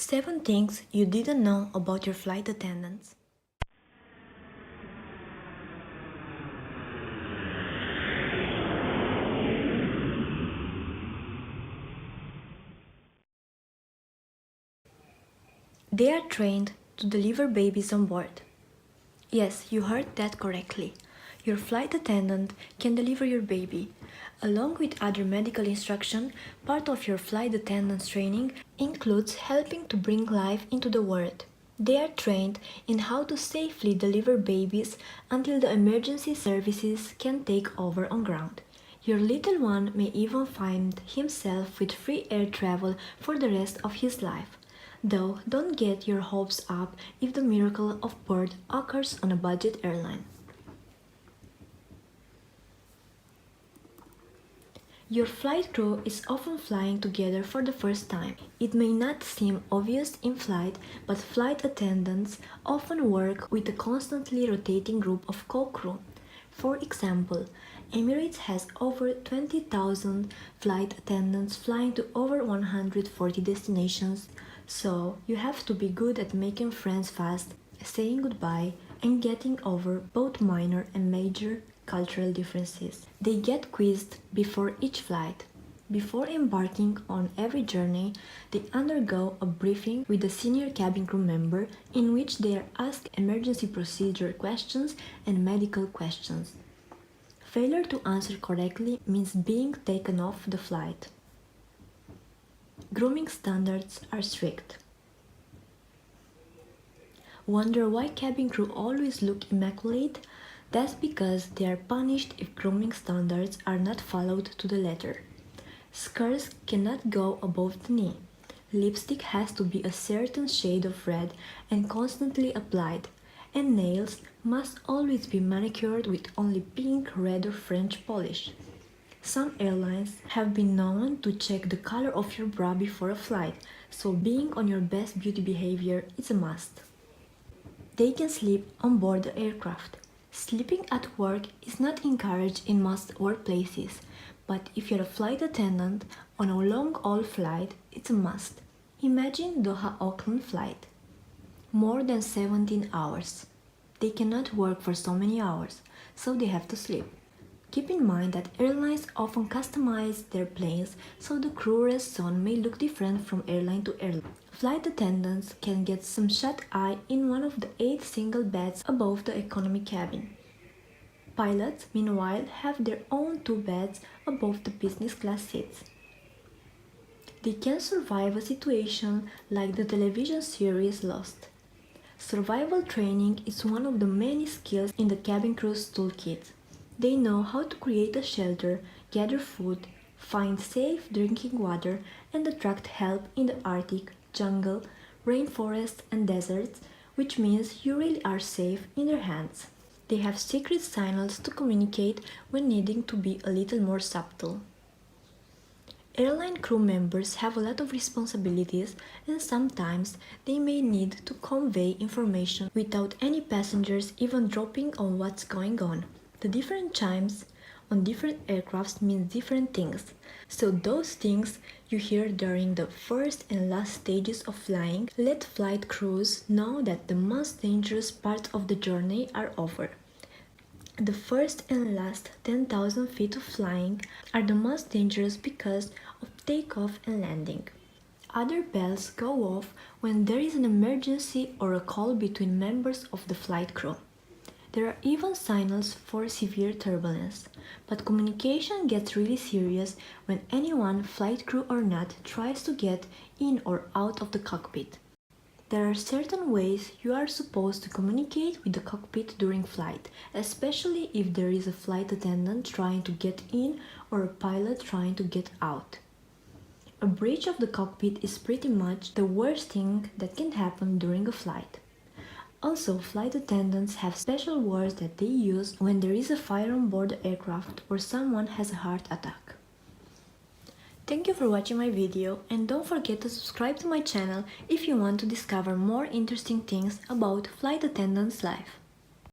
7 things you didn't know about your flight attendants. They are trained to deliver babies on board. Yes, you heard that correctly. Your flight attendant can deliver your baby. Along with other medical instruction, part of your flight attendant's training includes helping to bring life into the world. They are trained in how to safely deliver babies until the emergency services can take over on ground. Your little one may even find himself with free air travel for the rest of his life. Though don't get your hopes up if the miracle of birth occurs on a budget airline. Your flight crew is often flying together for the first time. It may not seem obvious in flight, but flight attendants often work with a constantly rotating group of co-crew. For example, Emirates has over 20,000 flight attendants flying to over 140 destinations, so you have to be good at making friends fast, saying goodbye, and getting over both minor and major cultural differences. They get quizzed before each flight. Before embarking on every journey, they undergo a briefing with a senior cabin crew member in which they are asked emergency procedure questions and medical questions. Failure to answer correctly means being taken off the flight. Grooming standards are strict. Wonder why cabin crew always look immaculate? That's because they are punished if grooming standards are not followed to the letter. Skirts cannot go above the knee. Lipstick has to be a certain shade of red and constantly applied, and nails must always be manicured with only pink, red or French polish. Some airlines have been known to check the color of your bra before a flight, so being on your best beauty behavior is a must. They can sleep on board the aircraft. Sleeping at work is not encouraged in most workplaces, but if you're a flight attendant on a long-haul flight, it's a must. Imagine Doha-Auckland flight. More than 17 hours. They cannot work for so many hours, so they have to sleep. Keep in mind that airlines often customize their planes so the crew rest zone may look different from airline to airline. Flight attendants can get some shut-eye in one of the 8 single beds above the economy cabin. Pilots, meanwhile, have their own 2 beds above the business class seats. They can survive a situation like the television series Lost. Survival training is one of the many skills in the cabin crew's toolkit. They know how to create a shelter, gather food, find safe drinking water, and attract help in the Arctic, jungle, rainforests, and deserts, which means you really are safe in their hands. They have secret signals to communicate when needing to be a little more subtle. Airline crew members have a lot of responsibilities, and sometimes they may need to convey information without any passengers even dropping on what's going on. The different chimes on different aircrafts mean different things, so those things you hear during the first and last stages of flying let flight crews know that the most dangerous parts of the journey are over. The first and last 10,000 feet of flying are the most dangerous because of takeoff and landing. Other bells go off when there is an emergency or a call between members of the flight crew. There are even signals for severe turbulence, but communication gets really serious when anyone, flight crew or not, tries to get in or out of the cockpit. There are certain ways you are supposed to communicate with the cockpit during flight, especially if there is a flight attendant trying to get in or a pilot trying to get out. A breach of the cockpit is pretty much the worst thing that can happen during a flight. Also, flight attendants have special words that they use when there is a fire on board the aircraft or someone has a heart attack. Thank you for watching my video, and don't forget to subscribe to my channel if you want to discover more interesting things about flight attendants' life.